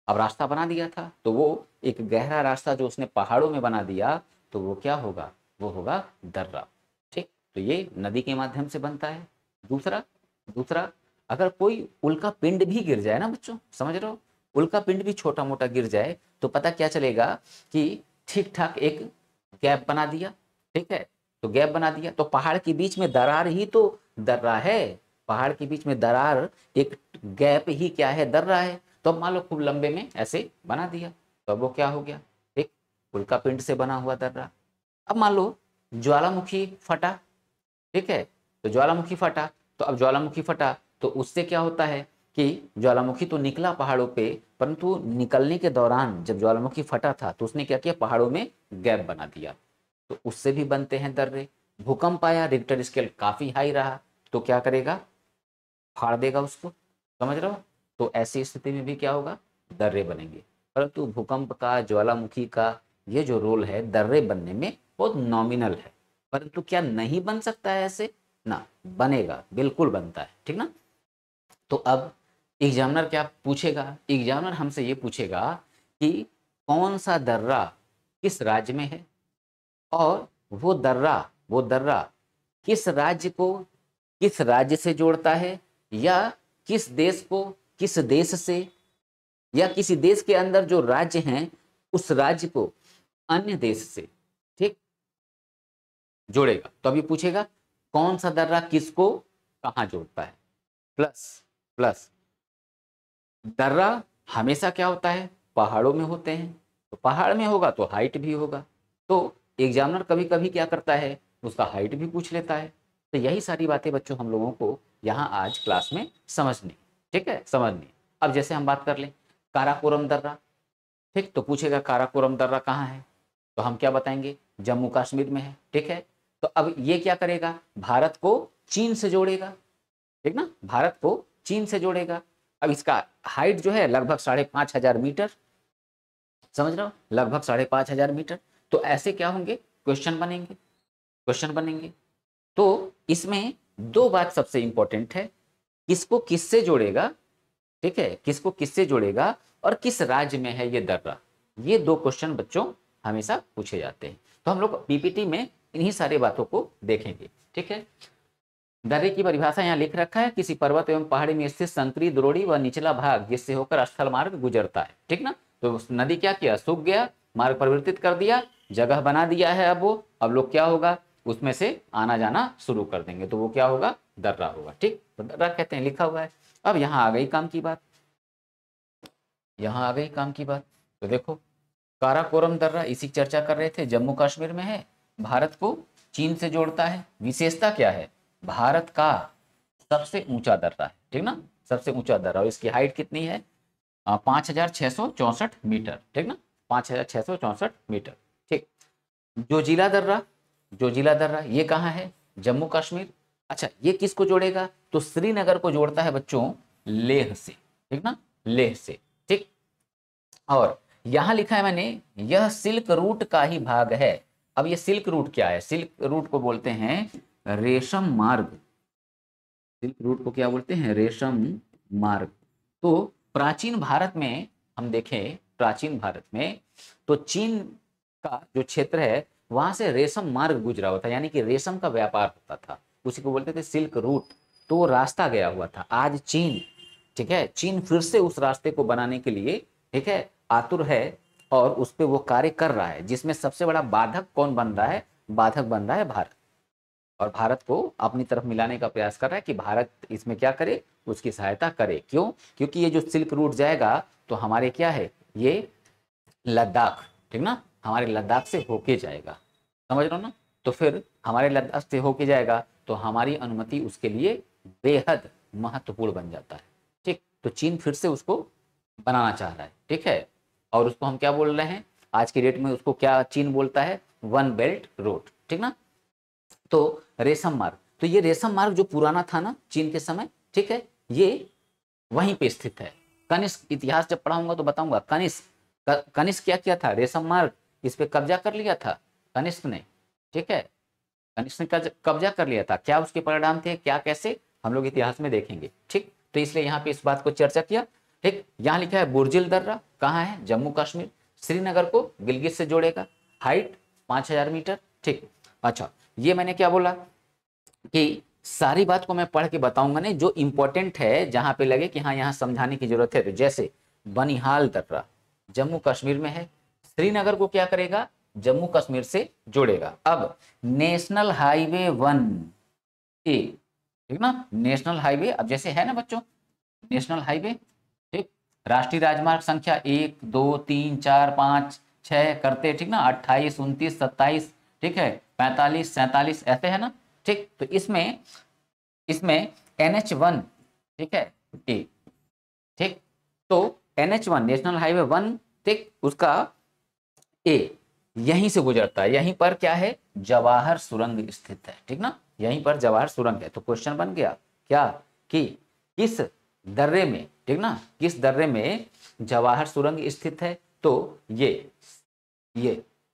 अब रास्ता बना दिया था तो वो एक गहरा रास्ता जो उसने पहाड़ों में बना दिया, तो वो क्या होगा, वो होगा दर्रा। ठीक, तो ये नदी के माध्यम से बनता है। दूसरा दूसरा अगर कोई उल्का पिंड भी गिर जाए ना बच्चों, समझ रहे हो, उल्का पिंड भी छोटा मोटा गिर जाए तो पता क्या चलेगा कि ठीक ठाक एक गैप बना दिया। ठीक है, तो गैप बना दिया तो पहाड़ के बीच में दरार ही तो दर्रा है। पहाड़ के बीच में दरार, एक गैप ही क्या है, दर्रा है। तो अब मान लो खूब लंबे में ऐसे बना दिया, तो अब वो क्या हो गया, एक उल्का पिंड से बना हुआ दर्रा। अब मान लो ज्वालामुखी फटा, ठीक है, तो ज्वालामुखी फटा, तो अब ज्वालामुखी फटा तो उससे क्या होता है कि ज्वालामुखी तो निकला पहाड़ों पे, परंतु निकलने के दौरान जब ज्वालामुखी फटा था तो उसने क्या किया, पहाड़ों में गैप बना दिया, तो उससे भी बनते हैं दर्रे। भूकंप आया, रिक्टर स्केल काफी हाई रहा, तो क्या करेगा, फाड़ देगा उसको। समझ रहे हो? तो ऐसी स्थिति में भी क्या होगा, दर्रे बनेंगे। परंतु भूकंप का, ज्वालामुखी का ये जो रोल है दर्रे बनने में बहुत नॉमिनल है। परंतु क्या नहीं बन सकता है ऐसे? ना, बनेगा, बिल्कुल बनता है। ठीक ना। तो अब एग्जामिनर क्या पूछेगा, एग्जामिनर हमसे ये पूछेगा कि कौन सा दर्रा किस राज्य में है, और वो दर्रा किस राज्य से जोड़ता है, या किस देश को किस देश से, या किसी देश के अंदर जो राज्य हैं उस राज्य को अन्य देश से, ठीक, जोड़ेगा। तो अभी पूछेगा कौन सा दर्रा किसको कहां जोड़ता है। प्लस प्लस दर्रा हमेशा क्या होता है, पहाड़ों में होते हैं, तो पहाड़ में होगा तो हाइट भी होगा। तो एग्जामिनर कभी कभी क्या करता है, उसका हाइट भी पूछ लेता है। तो यही सारी बातें बच्चों हम लोगों को यहाँ आज क्लास में समझनी, ठीक है, समझनी। अब जैसे हम बात कर लें काराकोरम दर्रा, ठीक, तो पूछेगा काराकोरम दर्रा कहाँ है, तो हम क्या बताएंगे, जम्मू कश्मीर में है। ठीक है, तो अब ये क्या करेगा, भारत को चीन से जोड़ेगा, ठीक ना, भारत को चीन से जोड़ेगा। अब इसका हाइट जो है लगभग 5,500 मीटर, समझ रहे हो, लगभग 5,500 मीटर। तो ऐसे क्या होंगे, क्वेश्चन बनेंगे। तो इसमें दो बात सबसे इंपॉर्टेंट है, किसको किससे जोड़ेगा, ठीक है, किसको किससे जोड़ेगा और किस राज्य में है ये दर्रा। ये दो क्वेश्चन बच्चों हमेशा पूछे जाते हैं। तो हम लोग पीपीटी में इन्हीं सारी बातों को देखेंगे। ठीक है, दर्रे की परिभाषा यहाँ लिख रखा है, किसी पर्वत एवं पहाड़ी में स्थित संकरी द्रोणी व निचला भाग जिससे होकर स्थल मार्ग गुजरता है। ठीक ना, तो नदी क्या किया, सूख गया, मार्ग परिवर्तित कर दिया, जगह बना दिया है। अब लोग क्या होगा, उसमें से आना जाना शुरू कर देंगे, तो वो क्या होगा, दर्रा होगा। ठीक, तो दर्रा कहते हैं, लिखा हुआ है। अब यहाँ आ गई काम की बात, तो देखो काराकोरम दर्रा इसी की चर्चा कर रहे थे, जम्मू कश्मीर में है, भारत को चीन से जोड़ता है। विशेषता क्या है, भारत का सबसे ऊंचा दर्रा है, ठीक ना, सबसे ऊंचा दर्रा, और इसकी हाइट कितनी है, 5,664 मीटर, ठीक ना, 5,664 मीटर। ठीक, जोजिला दर्रा ये कहाँ है, जम्मू कश्मीर, अच्छा, ये किसको जोड़ेगा? तो श्रीनगर को जोड़ता है बच्चों लेह से, ठीक ना, लेह से, ठीक। और यहां लिखा है मैंने, यह सिल्क रूट का ही भाग है। अब ये सिल्क रूट क्या है? सिल्क रूट को बोलते हैं रेशम मार्ग। सिल्क रूट को क्या बोलते हैं? रेशम मार्ग। तो प्राचीन भारत में हम देखें, प्राचीन भारत में तो चीन का जो क्षेत्र है वहां से रेशम मार्ग गुजरा हुआ था, यानी कि रेशम का व्यापार होता था, उसी को बोलते थे सिल्क रूट। तो वो रास्ता गया हुआ था। आज चीन, ठीक है, चीन फिर से उस रास्ते को बनाने के लिए, ठीक है, आतुर है और उस पर वो कार्य कर रहा है, जिसमें सबसे बड़ा बाधक कौन बन रहा है? बाधक बन रहा है भारत। और भारत को अपनी तरफ मिलाने का प्रयास कर रहा है कि भारत इसमें क्या करे, उसकी सहायता करे। क्यों? क्योंकि ये जो सिल्क रूट जाएगा तो हमारे क्या है, ये लद्दाख, ठीक ना, हमारे लद्दाख से होके जाएगा, समझ रहे हो ना। तो फिर हमारे लद्दाख से होके जाएगा तो हमारी अनुमति उसके लिए बेहद महत्वपूर्ण बन जाता है, ठीक। तो चीन फिर से उसको बनाना चाह रहा है, ठीक है। और उसको हम क्या बोल रहे हैं आज की डेट में? उसको क्या चीन बोलता है? वन बेल्ट रोड, ठीक ना। तो रेशम मार्ग, तो ये रेशम मार्ग जो पुराना था ना चीन के समय, ठीक है, ये वहीं पे स्थित है। कनिष्क, इतिहास जब पढ़ाऊंगा तो बताऊंगा, कनिष्क क्या किया था? रेशम मार्ग इस पे कब्जा कर लिया था कनिष्क ने, ठीक है, कनिष्क ने कब्जा कर लिया था। क्या उसके परिणाम थे, क्या कैसे, हम लोग इतिहास में देखेंगे, ठीक। तो इसलिए यहाँ पे इस बात को चर्चा किया, ठीक। यहाँ लिखा है बुर्जिल दर्रा, कहाँ है? जम्मू कश्मीर। श्रीनगर को गिलगित से जोड़ेगा, हाइट 5000 मीटर, ठीक। अच्छा, ये मैंने क्या बोला कि सारी बात को मैं पढ़ के बताऊंगा नहीं, जो इंपॉर्टेंट है जहां पे लगे कि हाँ यहाँ समझाने की जरूरत है। तो जैसे बनिहाल दर्रा जम्मू कश्मीर में है, श्रीनगर को क्या करेगा? जम्मू कश्मीर से जोड़ेगा। अब नेशनल हाईवे 1A, ठीक ना, नेशनल हाईवे, अब जैसे है ना बच्चों नेशनल हाईवे, ठीक, राष्ट्रीय राजमार्ग संख्या 1 2 3 4 5 6 करते, ठीक ना, 28 29 27, ठीक है, 45 47 ऐसे है ना, ठीक। तो इसमें इसमें NH1, ठीक है, ए, ठीक। तो NH1 नेशनल हाईवे 1, ठीक, उसका ए यहीं से गुजरता है। यहीं पर क्या है? जवाहर सुरंग स्थित है, ठीक ना, यहीं पर जवाहर सुरंग है। तो क्वेश्चन बन गया क्या कि किस दर्रे में, ठीक ना, किस दर्रे में जवाहर सुरंग स्थित है? तो ये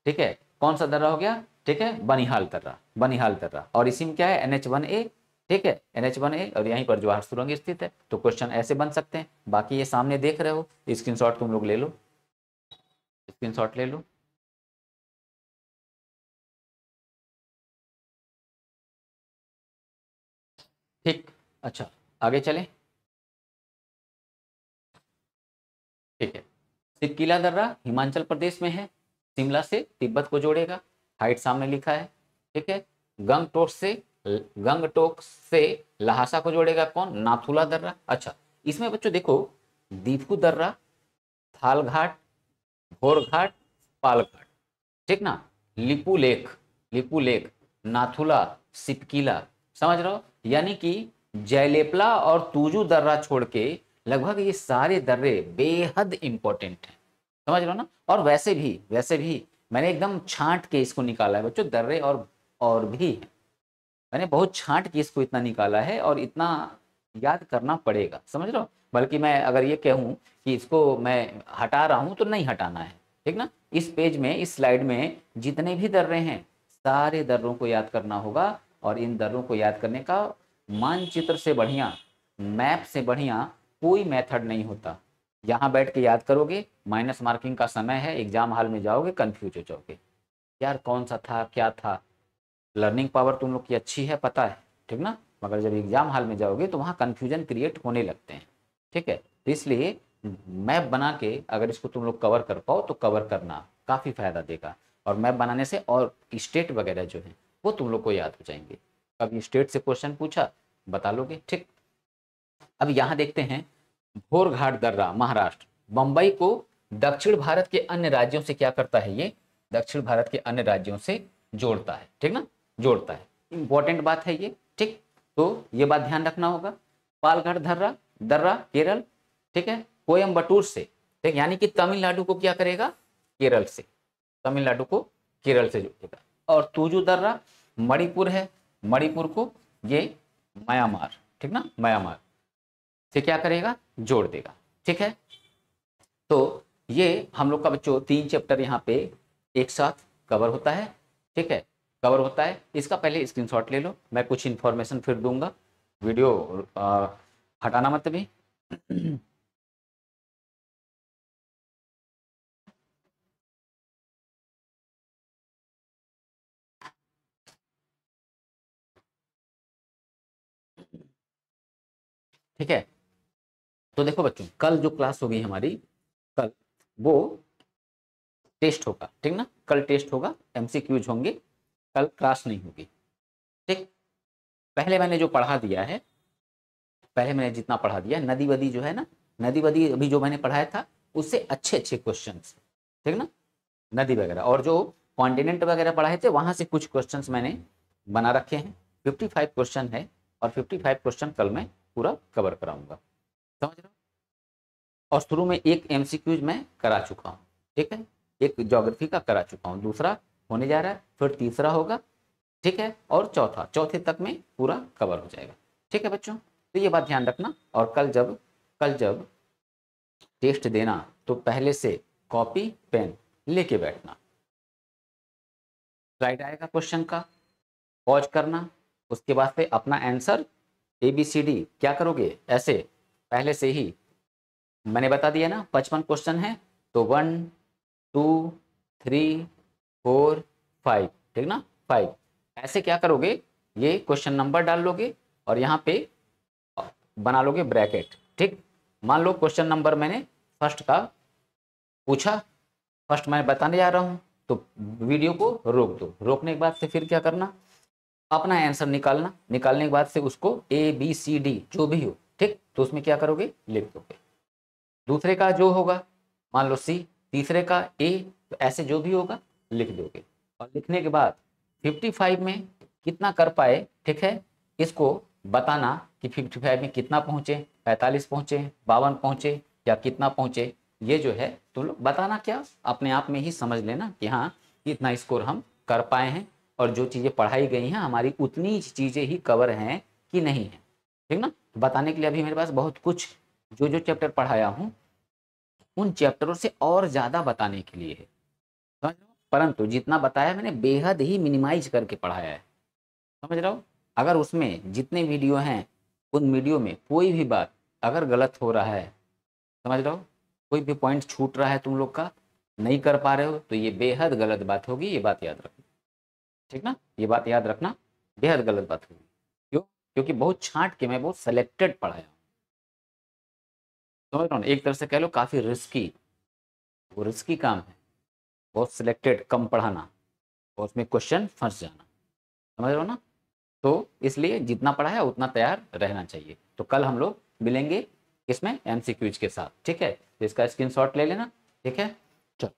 ठीक है, कौन सा दर्रा हो गया? ठीक है, बनिहाल दर्रा, बनिहाल दर्रा। और इसी में क्या है? NH1A, ठीक है, NH1A, और यहीं पर जवाहर सुरंग स्थित है। तो क्वेश्चन ऐसे बन सकते हैं। बाकी ये सामने देख रहे हो, स्क्रीनशॉट तुम लोग ले लो, स्क्रीनशॉट ले लो। ठीक, अच्छा, आगे चलें, ठीक है। सिरकिला दर्रा हिमाचल प्रदेश में है, शिमला से तिब्बत को जोड़ेगा, हाइट सामने लिखा है, ठीक है। गंगटोक से लहासा को जोड़ेगा कौन? नाथुला दर्रा। अच्छा, इसमें बच्चों देखो, दीफू दर्रा, थालघाट, घोरघाट, पालघाट, ठीक ना, लिपू लेक, लिपू लेक, नाथुला, सिपकिला, समझ रहे हो? यानी कि जयलेपला और तूजू दर्रा छोड़ के लगभग ये सारे दर्रे बेहद इंपॉर्टेंट हैं, समझ रहे हो ना। और वैसे भी मैंने एकदम छांट के इसको निकाला है बच्चों, दर्रे और भी हैं। मैंने बहुत छांट के इसको इतना निकाला है और इतना याद करना पड़ेगा, समझ रहे हो। बल्कि मैं अगर ये कहूँ कि इसको मैं हटा रहा हूँ तो नहीं हटाना है, ठीक ना। इस पेज में, इस स्लाइड में जितने भी दर्रे हैं सारे दर्रों को याद करना होगा। और इन दर्रों को याद करने का मानचित्र से बढ़िया, मैप से बढ़िया कोई मेथड नहीं होता। यहाँ बैठ के याद करोगे, माइनस मार्किंग का समय है, एग्जाम हॉल में जाओगे कंफ्यूज हो जाओगे, यार कौन सा था क्या था। लर्निंग पावर तुम लोग की अच्छी है, पता है, ठीक ना, मगर जब एग्जाम हॉल में जाओगे तो वहाँ कन्फ्यूजन क्रिएट होने लगते हैं, ठीक है। तो इसलिए मैप बना के अगर इसको तुम लोग कवर कर पाओ तो कवर करना काफ़ी फायदा देगा। और मैप बनाने से और स्टेट वगैरह जो है वो तुम लोग को याद हो जाएंगे। कभी स्टेट से क्वेश्चन पूछा बता लोगे, ठीक। अब यहाँ देखते हैं, घोरघाट दर्रा महाराष्ट्र, बंबई को दक्षिण भारत के अन्य राज्यों से क्या करता है? ये दक्षिण भारत के अन्य राज्यों से जोड़ता है, ठीक ना, जोड़ता है। इंपॉर्टेंट बात है ये, ठीक। तो ये बात ध्यान रखना होगा। पालघाट दर्रा, दर्रा केरल, ठीक है, कोयम्बटूर से, ठीक, यानी कि तमिलनाडु को क्या करेगा? केरल से, तमिलनाडु को केरल से जोड़ेगा। और तूजू दर्रा मणिपुर है, मणिपुर को ये म्यांमार, ठीक ना, म्यांमार से क्या करेगा, जोड़ देगा। ठीक है, तो ये हम लोग का बच्चों 3 चैप्टर यहाँ पे एक साथ कवर होता है। ठीक है, कवर होता है। इसका पहले स्क्रीनशॉट ले लो, मैं कुछ इन्फॉर्मेशन फिर दूंगा, वीडियो हटाना मत भी। ठीक है, तो देखो बच्चों, कल जो क्लास होगी हमारी, कल वो टेस्ट होगा, ठीक ना, कल टेस्ट होगा, एमसीक्यूज होंगे, कल क्लास नहीं होगी। ठीक, पहले मैंने जो पढ़ा दिया है, पहले मैंने जितना पढ़ा दिया, नदी वदी जो है ना, नदी वदी अभी जो मैंने पढ़ाया था उससे अच्छे अच्छे क्वेश्चन, ठीक ना, नदी वगैरह, और जो कॉन्टिनेंट वगैरह पढ़ाए थे वहां से कुछ क्वेश्चंस मैंने बना रखे हैं। 55 क्वेश्चन है, और 55 क्वेश्चन कल मैं पूरा कवर कराऊंगा, समझ रहे हो। और शुरू में एक एमसीक्यूज मैं करा चुका हूँ, ठीक है, एक ज्योग्राफी का करा चुका हूँ, दूसरा होने जा रहा है, फिर तीसरा होगा, ठीक है, और चौथा, चौथे तक में पूरा कवर हो जाएगा। ठीक है बच्चों, तो ये बात ध्यान रखना, और कल जब टेस्ट देना तो पहले से कॉपी पेन लेके बैठना। राइट आएगा क्वेश्चन का, पॉज करना, उसके बाद से अपना आंसर ABCD क्या करोगे, ऐसे पहले से ही मैंने बता दिया ना, 55 क्वेश्चन है, तो 1 2 3 4 5, ठीक ना, 5, ऐसे क्या करोगे, ये क्वेश्चन नंबर डाल लोगे और यहाँ पे बना लोगे ब्रैकेट। ठीक, मान लो क्वेश्चन नंबर मैंने फर्स्ट का पूछा, फर्स्ट मैं बताने जा रहा हूँ, तो वीडियो को रोक दो, रोकने के बाद से फिर क्या करना, अपना आंसर निकालना, निकालने के बाद से उसको ABCD जो भी हो, ठीक, तो उसमें क्या करोगे, लिख दोगे। दूसरे का जो होगा मान लो C, तीसरे का A, तो ऐसे जो भी होगा लिख दोगे। और लिखने के बाद 55 में कितना कर पाए, ठीक है, इसको बताना कि 55 में कितना पहुंचे, 45 पहुंचे, 52 पहुंचे, या कितना पहुंचे, ये जो है तुम लोग बताना, क्या अपने आप में ही समझ लेना कि हाँ इतना स्कोर हम कर पाए हैं, और जो चीज़ें पढ़ाई गई हैं हमारी उतनी चीज़ें ही कवर हैं कि नहीं है, ठीक ना। बताने के लिए अभी मेरे पास बहुत कुछ, जो जो चैप्टर पढ़ाया हूँ उन चैप्टरों से और ज़्यादा बताने के लिए है, समझ रहे हो, परंतु जितना बताया मैंने बेहद ही मिनिमाइज करके पढ़ाया है, समझ रहे हो। अगर उसमें जितने वीडियो हैं उन वीडियो में कोई भी बात अगर गलत हो रहा है, समझ रहे हो, कोई भी पॉइंट छूट रहा है तुम लोग का, नहीं कर पा रहे हो, तो ये बेहद गलत बात होगी, ये बात याद रखना, ठीक ना, ये बात याद रखना, बेहद गलत बात होगी। क्यों, क्योंकि बहुत छांट के मैं बहुत सेलेक्टेड पढ़ाया हूँ, समझ रहे हो ना, एक तरह से कह लो काफ़ी रिस्की, वो रिस्की काम है, बहुत सिलेक्टेड कम पढ़ाना और उसमें क्वेश्चन फंस जाना, समझ रहे हो ना। तो इसलिए जितना पढ़ा है उतना तैयार रहना चाहिए। तो कल हम लोग मिलेंगे इसमें MCQs के साथ, ठीक है, तो इसका स्क्रीनशॉट ले लेना, ठीक है, चलो।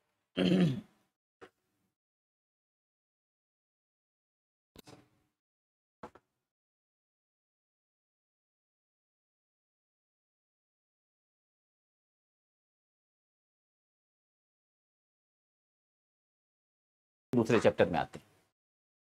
दूसरे चैप्टर में आते हैं।